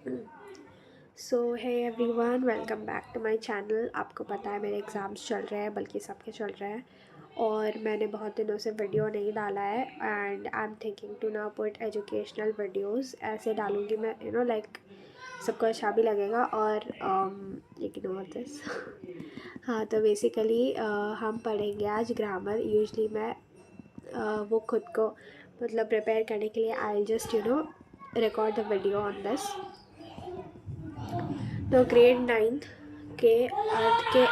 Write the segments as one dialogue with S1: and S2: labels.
S1: So hi everyone, welcome back to my channel. आपको पता है मेरे एग्ज़ाम्स चल रहे हैं, बल्कि सबके चल रहे हैं, और मैंने बहुत दिनों से वीडियो नहीं डाला है। And I am thinking to now put educational videos. ऐसे डालूँगी मैं, लाइक सबको अच्छा भी लगेगा। और इग्नोर दिस हाँ, तो बेसिकली हम पढ़ेंगे आज ग्रामर। यूजली मैं वो खुद को मतलब प्रिपेयर करने के लिए I just record the video on this. तो ग्रेड 9 के अर्थ के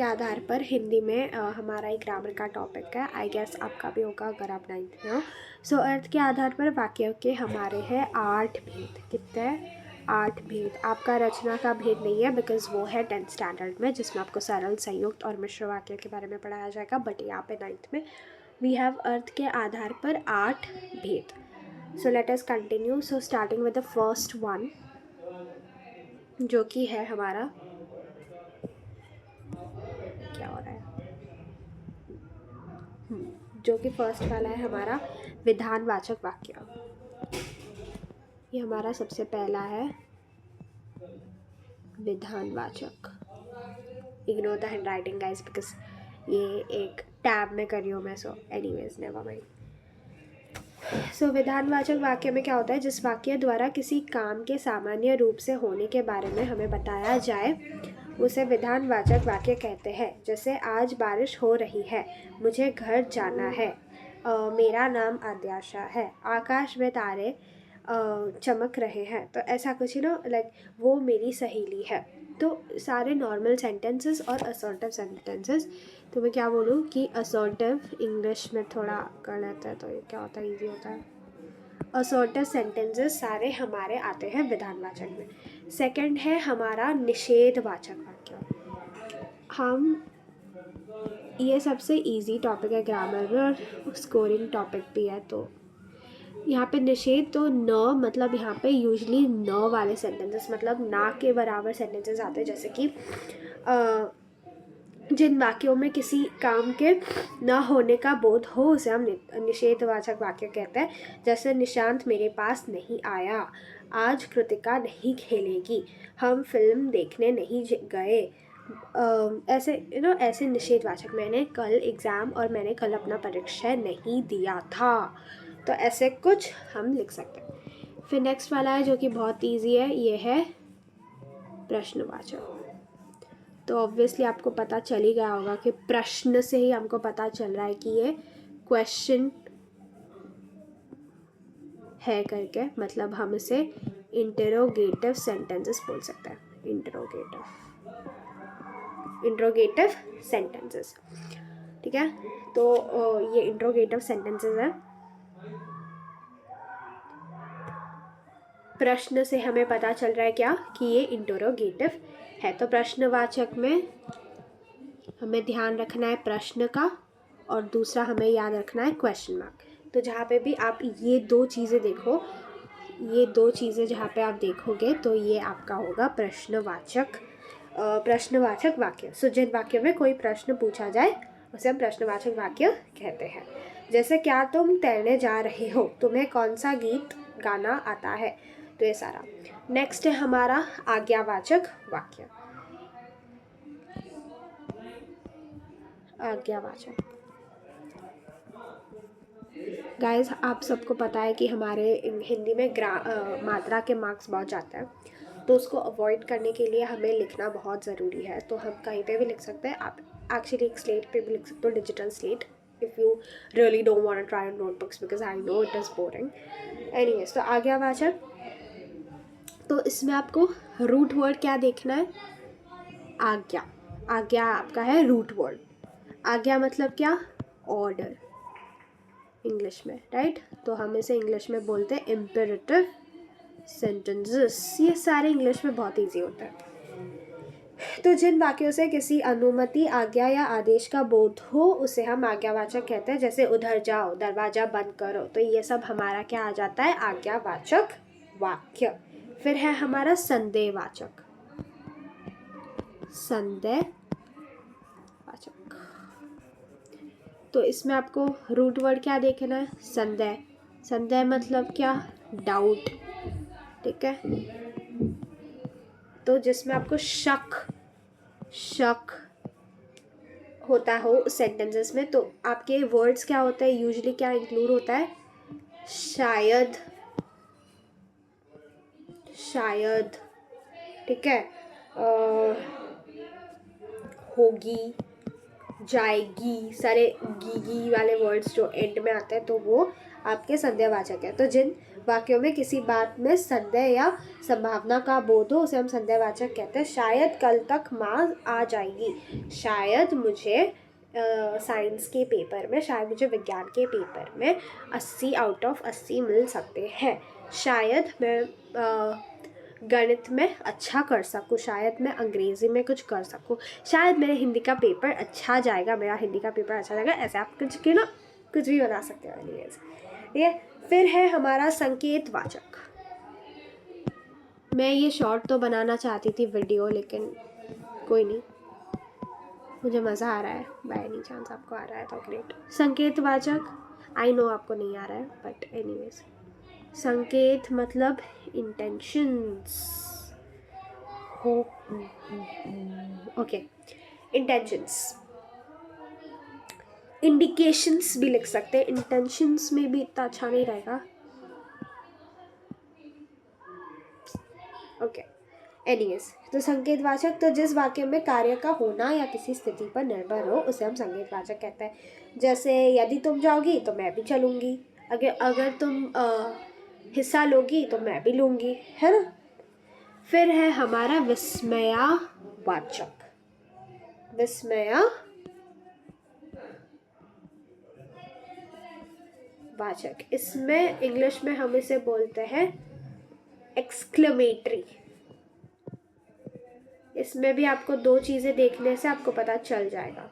S1: आधार पर हिंदी में हमारा एक ग्रामर का टॉपिक है। आई गेस आपका भी होगा अगर आप 9th में हो। सो अर्थ के आधार पर वाक्यों के हमारे हैं 8 भेद। कितने? 8 भेद। आपका रचना का भेद नहीं है, बिकॉज वो है 10th स्टैंडर्ड में, जिसमें आपको सरल, संयुक्त और मिश्र वाक्य के बारे में पढ़ाया जाएगा। बट यहाँ पे 9th में वी हैव अर्थ के आधार पर 8 भेद। So let us continue. So starting with the first one, जो कि है हमारा, क्या हो रहा है, जो कि फर्स्ट वाला है हमारा विधानवाचक वाक्य। ये हमारा सबसे पहला है विधानवाचक। Ignore the handwriting guys, because ये एक टैब में कर रही हूँ मैं। So anyways, never mind. So विधानवाचक वाक्य में क्या होता है? जिस वाक्य द्वारा किसी काम के सामान्य रूप से होने के बारे में हमें बताया जाए, उसे विधानवाचक वाक्य कहते हैं। जैसे आज बारिश हो रही है, मुझे घर जाना है, मेरा नाम आद्याशा है, आकाश में तारे चमक रहे हैं। तो ऐसा कुछ लाइक वो मेरी सहेली है। तो सारे नॉर्मल सेंटेंसेस और असर्टिव सेंटेंसेस। तो मैं क्या बोलूँ कि असर्टिव इंग्लिश में थोड़ा गलत है, तो ये क्या होता है, ईजी होता है। असर्टिव सेंटेंसेस सारे हमारे आते हैं विधानवाचक में। सेकंड है हमारा निषेधवाचक वाक्य। ये सबसे इजी टॉपिक है ग्रामर में और स्कोरिंग टॉपिक भी है। तो यहाँ पे निषेध, तो न मतलब यहाँ पे यूजली न वाले सेंटेंसेस, मतलब ना के बराबर सेंटेंसेस आते हैं। जैसे कि जिन वाक्यों में किसी काम के न होने का बोध हो, उसे हम निषेधवाचक वाक्य कहते हैं। जैसे निशांत मेरे पास नहीं आया, आज कृतिका नहीं खेलेगी, हम फिल्म देखने नहीं गए। ऐसे ऐसे निषेधवाचक। मैंने कल एग्ज़ाम और मैंने कल अपना परीक्षा नहीं दिया था। तो ऐसे कुछ हम लिख सकते हैं। फिर नेक्स्ट वाला है जो कि बहुत इजी है, ये है प्रश्नवाचक। तो ऑब्वियसली आपको पता चल ही गया होगा कि प्रश्न से ही हमको पता चल रहा है कि ये क्वेश्चन है करके, मतलब हम इसे इंटरोगेटिव सेंटेंसेस बोल सकते हैं। इंटरोगेटिव सेंटेंसेस, ठीक है। तो ये इंटरोगेटिव सेंटेंसेस है। प्रश्न से हमें पता चल रहा है क्या, कि ये इंटरोगेटिव है। तो प्रश्नवाचक में हमें ध्यान रखना है प्रश्न का, और दूसरा हमें याद रखना है क्वेश्चन मार्क। तो जहाँ पे भी आप ये दो चीज़ें देखो, ये दो चीज़ें जहाँ पे आप देखोगे, तो ये आपका होगा प्रश्नवाचक वाक्य। सो जिन वाक्यों में कोई प्रश्न पूछा जाए, उसे हम प्रश्नवाचक वाक्य कहते हैं। जैसे क्या तुम तैरने जा रहे हो, तुम्हें कौन सा गीत गाना आता है। तो ये सारा। नेक्स्ट है हमारा आज्ञावाचक वाक्य। आज्ञावाचक गाइस, आप सबको पता है कि हमारे हिंदी में मात्रा के मार्क्स बहुत जाते हैं। तो उसको अवॉइड करने के लिए हमें लिखना बहुत ज़रूरी है। तो हम कहीं पे भी लिख सकते हैं। आप एक्चुअली एक स्लेट पे भी लिख सकते हो, digital slate, if you really don't want to try on notebooks, because I know it is boring. Anyways, तो आज्ञावाचक, तो इसमें आपको रूट वर्ड क्या देखना है? आज्ञा। आज्ञा आपका है रूट वर्ड। आज्ञा मतलब क्या? ऑर्डर, इंग्लिश में, राइट। तो हम इसे इंग्लिश में बोलते हैं इम्पेरेटिव सेंटेंसेस। ये सारे इंग्लिश में बहुत इजी होता है। तो जिन वाक्यों से किसी अनुमति, आज्ञा या आदेश का बोध हो, उसे हम आज्ञावाचक कहते हैं। जैसे उधर जाओ, दरवाजा बंद करो। तो ये सब हमारा क्या आ जाता है? आज्ञावाचक वाक्य। फिर है हमारा संदेहवाचक। संदेहवाचक, तो इसमें आपको रूट वर्ड क्या देखना है? संदेह। संदेह मतलब क्या? डाउट। ठीक है। तो जिसमें आपको शक होता हो सेंटेंसेस में, तो आपके वर्ड्स क्या होता है, यूजुअली क्या इंक्लूड होता है, शायद, ठीक है, होगी, जाएगी, सारे गी वाले वर्ड्स जो एंड में आते हैं तो वो आपके संदेहवाचक है। तो जिन वाक्यों में किसी बात में संदेह या संभावना का बोध हो उसे हम संदेहवाचक कहते हैं। शायद कल तक माँ आ जाएगी, शायद मुझे साइंस के पेपर में, शायद मुझे विज्ञान के पेपर में 80 आउट ऑफ 80 मिल सकते हैं, शायद मैं गणित में अच्छा कर सकूँ, शायद मैं अंग्रेज़ी में कुछ कर सकूँ, शायद मेरे हिंदी का पेपर अच्छा जाएगा, मेरा हिंदी का पेपर अच्छा जाएगा। ऐसे आप कुछ के ना कुछ भी बना सकते हो। ठीक है, फिर है हमारा संकेतवाचक। मैं ये शॉर्ट तो बनाना चाहती थी वीडियो, लेकिन कोई नहीं, मुझे मज़ा आ रहा है, बाय एनी चांस आपको आ रहा है तो ग्रेट। संकेतवाचक, आई नो आपको नहीं आ रहा है, बट एनीवेज, संकेत मतलब इंटेंशंस हो, ओके, इंटेंशंस, इंडिकेशंस भी लिख सकते हैं, इंटेंशंस में भी इतना अच्छा नहीं रहेगा, ओके। एनीवेज, तो संकेतवाचक, तो जिस वाक्य में कार्य का होना या किसी स्थिति पर निर्भर हो उसे हम संकेतवाचक कहते हैं। जैसे यदि तुम जाओगी तो मैं भी चलूँगी, अगर तुम हिस्सा लोगी तो मैं भी लूँगी, है ना। फिर है हमारा विस्मयावाचक। इसमें इंग्लिश में हम इसे बोलते हैं एक्सक्लेमेटरी। इसमें भी आपको दो चीज़ें देखने से आपको पता चल जाएगा।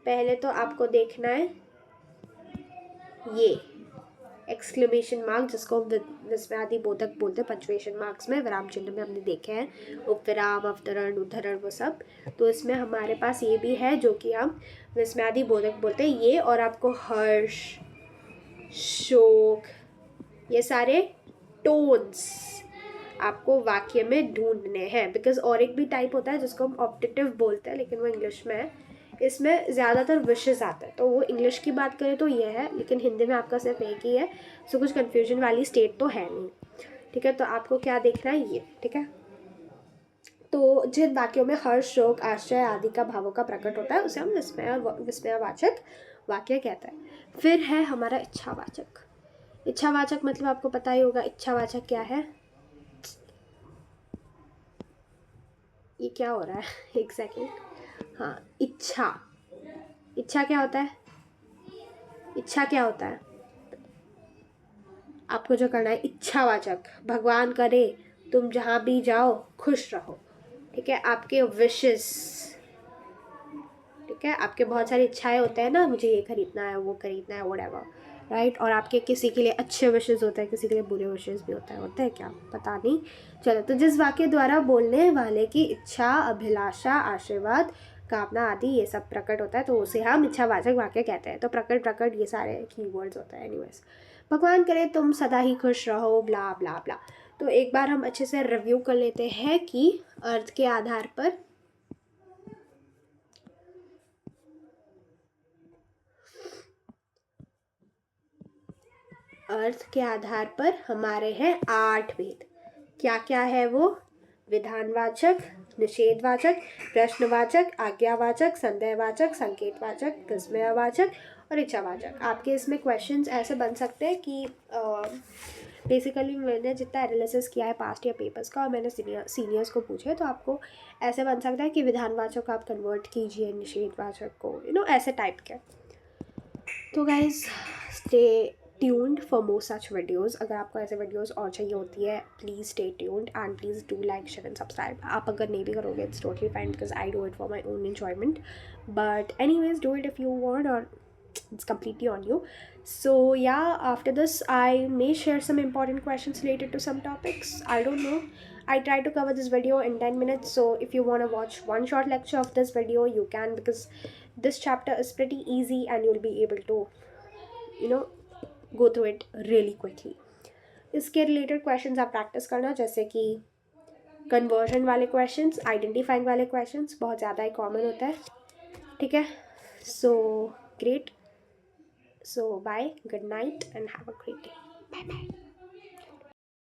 S1: पहले तो आपको देखना है ये एक्सक्लेमेशन मार्क, जिसको विस्मयादि बोधक बोलते हैं, पंचुएशन मार्क्स में, विराम चिन्ह में हमने देखे हैं, उपविराम, अवतरण, उद्धरण, वो सब। तो इसमें हमारे पास ये भी है जो कि हम विस्मयादि बोधक बोलते हैं, ये। और आपको हर्ष, शोक, ये सारे टोन्स आपको वाक्य में ढूंढने हैं। बिकॉज और एक भी टाइप होता है जिसको हम ऑप्टेटिव बोलते हैं, लेकिन वो इंग्लिश में है। इसमें ज़्यादातर विशेष आता है, तो वो इंग्लिश की बात करें तो ये है, लेकिन हिंदी में आपका सिर्फ एक ही है, सो कुछ कन्फ्यूजन वाली स्टेट तो है नहीं। ठीक है, तो आपको क्या देखना है ये, ठीक है। तो जिन वाक्यों में हर्ष, शोक, आश्चर्य आदि का भावों का प्रकट होता है उसे हम विस्मयवाचक वाक्य कहते हैं। फिर है हमारा इच्छावाचक। इच्छावाचक मतलब आपको पता ही होगा इच्छावाचक क्या है। ये क्या हो रहा है, एक सेकेंड। हाँ, इच्छा क्या होता है, इच्छा क्या होता है, आपको जो करना है इच्छावाचक, भगवान करे तुम जहाँ भी जाओ खुश रहो, ठीक है, आपके विशेस, ठीक है, आपके बहुत सारी इच्छाएं होते हैं ना, मुझे ये खरीदना है, वो खरीदना है, व्हाटएवर, राइट। और आपके किसी के लिए अच्छे विशेस होते हैं, किसी के लिए बुरे विशेस भी होते हैं क्या पता नहीं। चलो, तो जिस वाक्य द्वारा बोलने वाले की इच्छा, अभिलाषा, आशीर्वाद, कामना आदि ये सब प्रकट होता है तो उसे हम इच्छावाचक वाक्य कहते हैं। तो प्रकट ये सारे कीवर्ड्स होते हैं। एनीवेज, भगवान करे तुम सदा ही खुश रहो, ब्ला ब्ला ब्ला। तो एक बार हम अच्छे से रिव्यू कर लेते हैं कि अर्थ के आधार पर हमारे हैं 8 भेद। क्या क्या है वो? विधानवाचक, निषेधवाचक, प्रश्नवाचक, आज्ञावाचक, संदेहवाचक, संकेतवाचक, विस्मयवाचक और इच्छावाचक। आपके इसमें क्वेश्चंस ऐसे बन सकते हैं कि बेसिकली मैंने जितना एनालिसिस किया है पास्ट ईयर पेपर्स का और मैंने सीनियर्स को पूछे, तो आपको ऐसे बन सकता है कि विधानवाचक को आप कन्वर्ट कीजिए निषेधवाचक को, ऐसे टाइप के। तो guys, stay tuned for more such videos. अगर आपको ऐसे वीडियोज़ और चाहिए होती है, please stay tuned and please do like, share and subscribe. आप अगर नहीं भी करोगे it's totally fine because I do it for my own enjoyment, but anyways do it if you want, और it's completely on you. So yeah, after this I may share some important questions related to some topics. I don't know, I try to cover this video in 10 minutes, so if you want to watch one short lecture of this video you can, because this chapter is pretty easy and you'll be able to go through it really quickly. इसके related questions आप practice करना, जैसे कि conversion वाले questions, identifying वाले questions बहुत ज़्यादा ही common होता है, ठीक है। So great, so bye, good night and have a great day, bye bye.